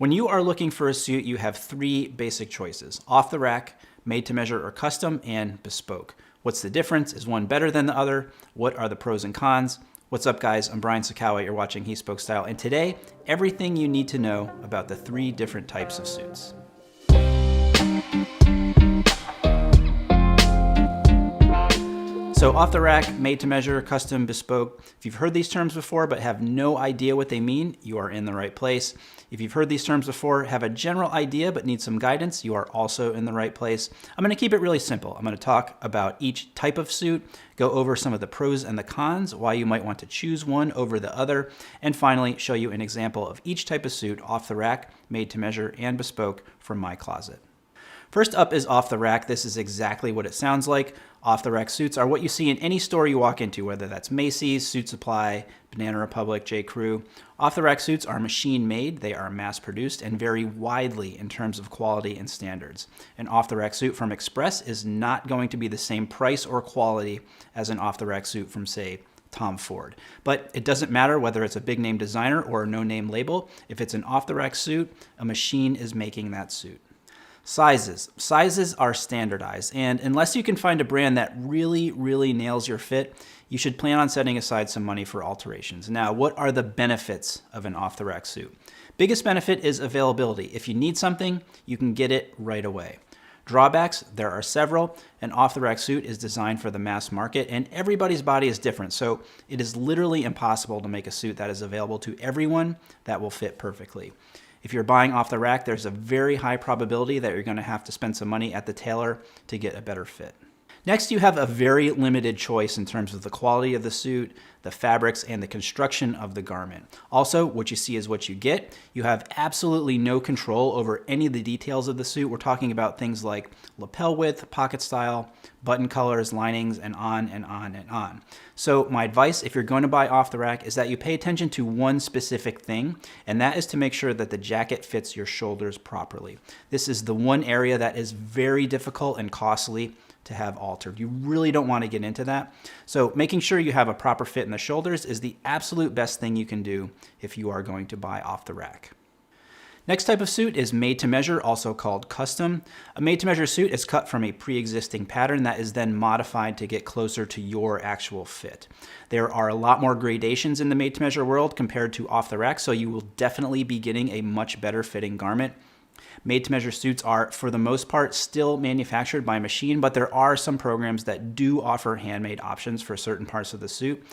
When you are looking for a suit, you have three basic choices: off the rack, made to measure or custom, and bespoke. What's the difference? Is one better than the other? What are the pros and cons? What's up, guys? I'm Brian Sakawa. You're watching He Spoke Style, and today, everything you need to know about the three different types of suits. So off the rack, made to measure, custom, bespoke. If you've heard these terms before but have no idea what they mean, you are in the right place. If you've heard these terms before, have a general idea but need some guidance, you are also in the right place. I'm going to keep it really simple. I'm going to talk about each type of suit, go over some of the pros and the cons, why you might want to choose one over the other, and finally show you an example of each type of suit off the rack, made to measure, and bespoke from my closet. First up is off the rack. This is exactly what it sounds like. Off the rack suits are what you see in any store you walk into, whether that's Macy's, Suit Supply, Banana Republic, J. Crew. Off the rack suits are machine made, they are mass produced, and vary widely in terms of quality and standards. An off the rack suit from Express is not going to be the same price or quality as an off the rack suit from, say, Tom Ford. But it doesn't matter whether it's a big name designer or a no-name label. If it's an off the rack suit, a machine is making that suit. Sizes. Sizes are standardized, and unless you can find a brand that really nails your fit, you should plan on setting aside some money for alterations. Now, what are the benefits of an off-the-rack suit? Biggest benefit is availability. If you need something, you can get it right away. Drawbacks, there are several. An off-the-rack suit is designed for the mass market, and everybody's body is different, so it is literally impossible to make a suit that is available to everyone that will fit perfectly. If you're buying off the rack, there's a very high probability that you're going to have to spend some money at the tailor to get a better fit. Next, you have a very limited choice in terms of the quality of the suit, the fabrics, and the construction of the garment. Also, what you see is what you get. You have absolutely no control over any of the details of the suit. We're talking about things like lapel width, pocket style, button colors, linings, and on and on and on. So my advice, if you're going to buy off the rack, is that you pay attention to one specific thing, and that is to make sure that the jacket fits your shoulders properly. This is the one area that is very difficult and costly to have altered. You really don't want to get into that. So making sure you have a proper fit in the shoulders is the absolute best thing you can do if you are going to buy off the rack. Next type of suit is made to measure, also called custom. A made to measure suit is cut from a pre-existing pattern that is then modified to get closer to your actual fit. There are a lot more gradations in the made to measure world compared to off the rack, so you will definitely be getting a much better fitting garment. Made to measure suits are, for the most part, still manufactured by machine, but there are some programs that do offer handmade options for certain parts of the suit.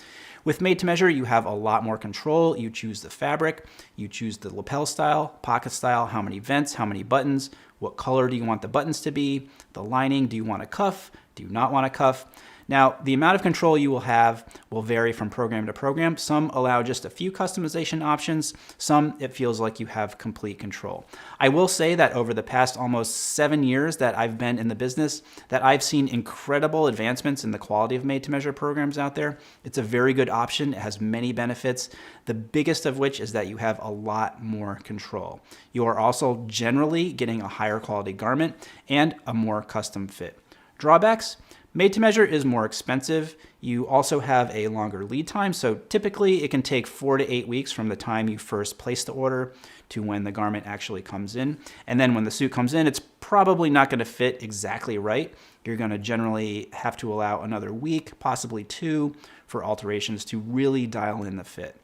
With made to measure, you have a lot more control. You choose the fabric, you choose the lapel style, pocket style, how many vents, how many buttons, what color do you want the buttons to be, the lining, do you want a cuff, do you not want a cuff? Now, the amount of control you will have will vary from program to program. Some allow just a few customization options. Some, it feels like you have complete control. I will say that over the past almost 7 years that I've been in the business, that I've seen incredible advancements in the quality of made-to-measure programs out there. It's a very good option. It has many benefits, the biggest of which is that you have a lot more control. You are also generally getting a higher quality garment and a more custom fit. Drawbacks? Made to measure is more expensive. You also have a longer lead time, so typically it can take 4 to 8 weeks from the time you first place the order to when the garment actually comes in. And then when the suit comes in, it's probably not going to fit exactly right. You're going to generally have to allow another week, possibly 2, for alterations to really dial in the fit.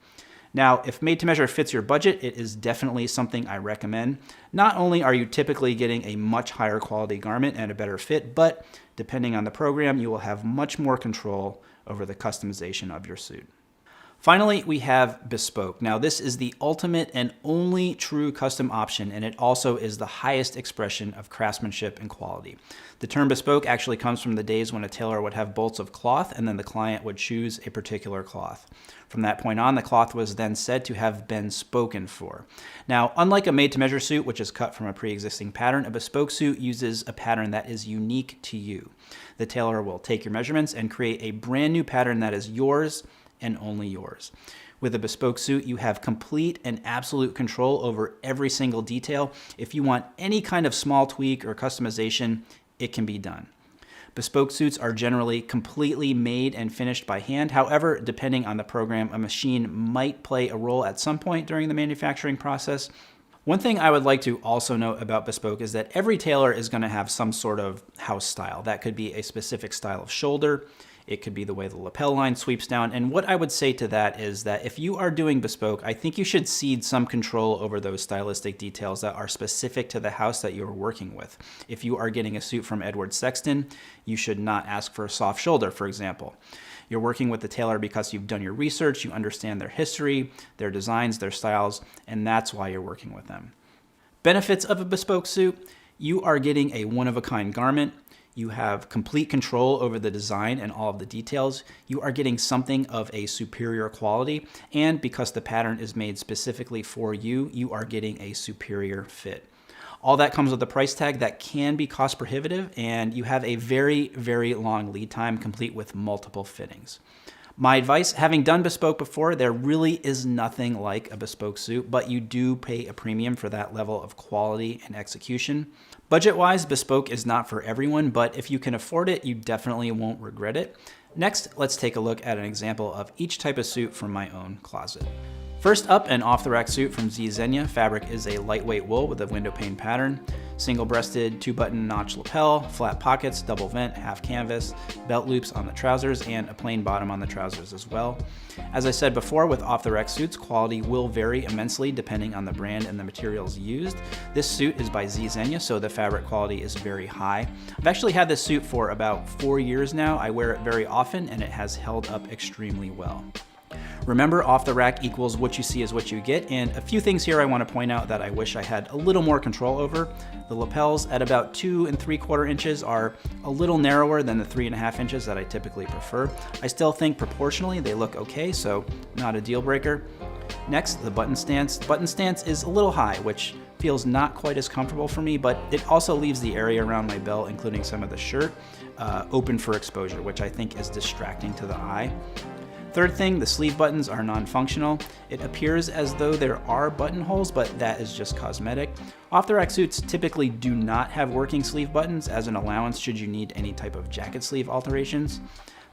Now, if made to measure fits your budget, it is definitely something I recommend. Not only are you typically getting a much higher quality garment and a better fit, but depending on the program, you will have much more control over the customization of your suit. Finally, we have Bespoke. Now, this is the ultimate and only true custom option, and it also is the highest expression of craftsmanship and quality. The term bespoke actually comes from the days when a tailor would have bolts of cloth, and then the client would choose a particular cloth. From that point on, the cloth was then said to have been spoken for. Now, unlike a made-to-measure suit, which is cut from a pre-existing pattern, a bespoke suit uses a pattern that is unique to you. The tailor will take your measurements and create a brand new pattern that is yours and only yours. With a bespoke suit, you have complete and absolute control over every single detail. If you want any kind of small tweak or customization, it can be done. Bespoke suits are generally completely made and finished by hand. However, depending on the program, a machine might play a role at some point during the manufacturing process. One thing I would like to also note about Bespoke is that every tailor is going to have some sort of house style. That could be a specific style of shoulder. It could be the way the lapel line sweeps down. And what I would say to that is that if you are doing Bespoke, I think you should cede some control over those stylistic details that are specific to the house that you're working with. If you are getting a suit from Edward Sexton, you should not ask for a soft shoulder, for example. You're working with the tailor because you've done your research, you understand their history, their designs, their styles, and that's why you're working with them. Benefits of a Bespoke suit: you are getting a one-of-a-kind garment. You have complete control over the design and all of the details. You are getting something of a superior quality, and because the pattern is made specifically for you, you are getting a superior fit. All that comes with a price tag that can be cost prohibitive, and you have a very, very long lead time complete with multiple fittings. My advice, having done Bespoke before, there really is nothing like a Bespoke suit, but you do pay a premium for that level of quality and execution. Budget-wise, Bespoke is not for everyone, but if you can afford it, you definitely won't regret it. Next, let's take a look at an example of each type of suit from my own closet. First up, an off-the-rack suit from Xenia. Fabric is a lightweight wool with a window pane pattern. Single-breasted, 2-button notch lapel, flat pockets, double vent, half canvas, belt loops on the trousers, and a plain bottom on the trousers as well. As I said before, with off-the-rack suits, quality will vary immensely depending on the brand and the materials used. This suit is by Xenia, so the fabric quality is very high. I've actually had this suit for about 4 years now. I wear it very often, and it has held up extremely well. Remember, off the rack equals what you see is what you get, and a few things here I want to point out that I wish I had a little more control over. The lapels at about 2 3/4 inches are a little narrower than the 3.5 inches that I typically prefer. I still think proportionally they look okay, so not a deal breaker. Next, the button stance. The button stance is a little high, which feels not quite as comfortable for me, but it also leaves the area around my belt, including some of the shirt, open for exposure, which I think is distracting to the eye. Third thing, the sleeve buttons are non-functional. It appears as though there are buttonholes, but that is just cosmetic. Off-the-rack suits typically do not have working sleeve buttons as an allowance should you need any type of jacket sleeve alterations.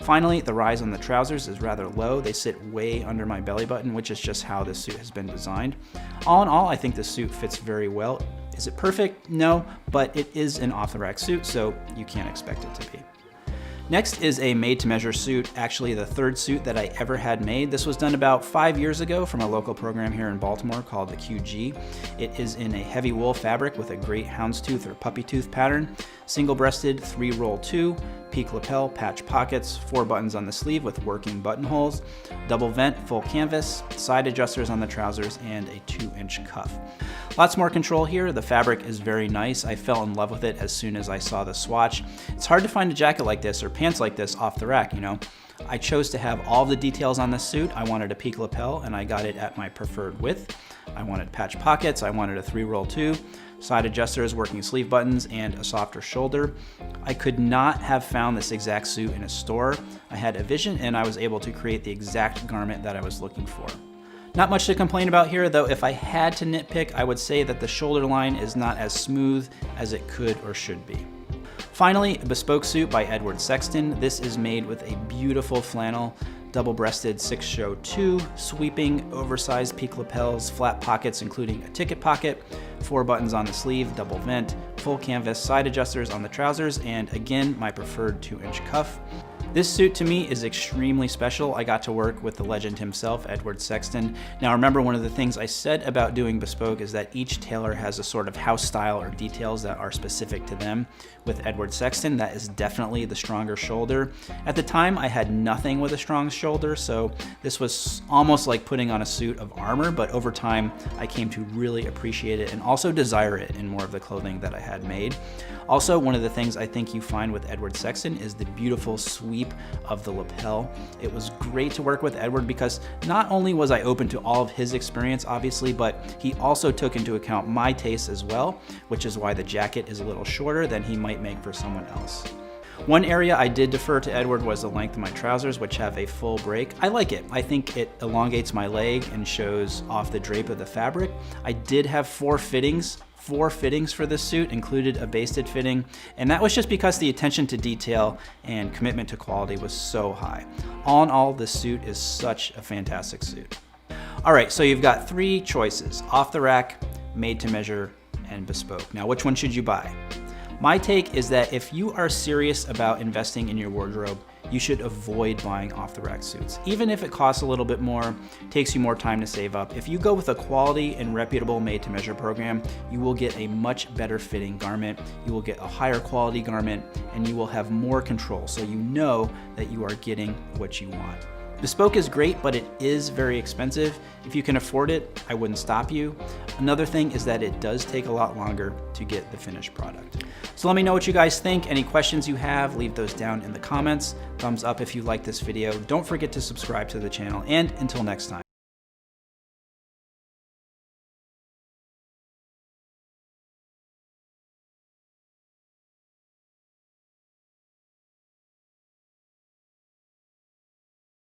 Finally, the rise on the trousers is rather low. They sit way under my belly button, which is just how this suit has been designed. All in all, I think this suit fits very well. Is it perfect? No, but it is an off-the-rack suit, so you can't expect it to be. Next is a made-to-measure suit, actually the third suit that I ever had made. This was done about 5 years ago from a local program here in Baltimore called the QG. It is in a heavy wool fabric with a great houndstooth or puppy tooth pattern, single-breasted 3-roll 2, peak lapel, patch pockets, 4 buttons on the sleeve with working buttonholes, double vent, full canvas, side adjusters on the trousers, and a 2-inch cuff. Lots more control here. The fabric is very nice. I fell in love with it as soon as I saw the swatch. It's hard to find a jacket like this or pants like this off the rack, you know. I chose to have all the details on this suit. I wanted a peak lapel, and I got it at my preferred width. I wanted patch pockets. I wanted a 3-roll 2, side adjusters, working sleeve buttons, and a softer shoulder. I could not have found this exact suit in a store. I had a vision, and I was able to create the exact garment that I was looking for. Not much to complain about here, though if I had to nitpick, I would say that the shoulder line is not as smooth as it could or should be. Finally, a Bespoke suit by Edward Sexton. This is made with a beautiful flannel, double-breasted 6-show 2, sweeping, oversized peak lapels, flat pockets including a ticket pocket, 4 buttons on the sleeve, double vent, full canvas, side adjusters on the trousers, and again, my preferred 2-inch cuff. This suit to me is extremely special. I got to work with the legend himself, Edward Sexton. Now remember, one of the things I said about doing Bespoke is that each tailor has a sort of house style or details that are specific to them. With Edward Sexton, that is definitely the stronger shoulder. At the time, I had nothing with a strong shoulder, so this was almost like putting on a suit of armor, but over time, I came to really appreciate it and also desire it in more of the clothing that I had made. Also, one of the things I think you find with Edward Sexton is the beautiful sweep of the lapel. It was great to work with Edward because not only was I open to all of his experience, obviously, but he also took into account my tastes as well, which is why the jacket is a little shorter than he might make for someone else. One area I did defer to Edward was the length of my trousers, which have a full break. I like it. I think it elongates my leg and shows off the drape of the fabric. I did have 4 fittings for this suit, included a basted fitting, and that was just because the attention to detail and commitment to quality was so high. All in all, this suit is such a fantastic suit. All right, so you've got 3 choices: off the rack, made to measure, and bespoke. Now, which one should you buy? My take is that if you are serious about investing in your wardrobe, you should avoid buying off-the-rack suits. Even if it costs a little bit more, takes you more time to save up, if you go with a quality and reputable made-to-measure program, you will get a much better fitting garment, you will get a higher quality garment, and you will have more control, so you know that you are getting what you want. Bespoke is great, but it is very expensive. If you can afford it, I wouldn't stop you. Another thing is that it does take a lot longer to get the finished product. So let me know what you guys think. Any questions you have, leave those down in the comments. Thumbs up if you like this video. Don't forget to subscribe to the channel, and until next time.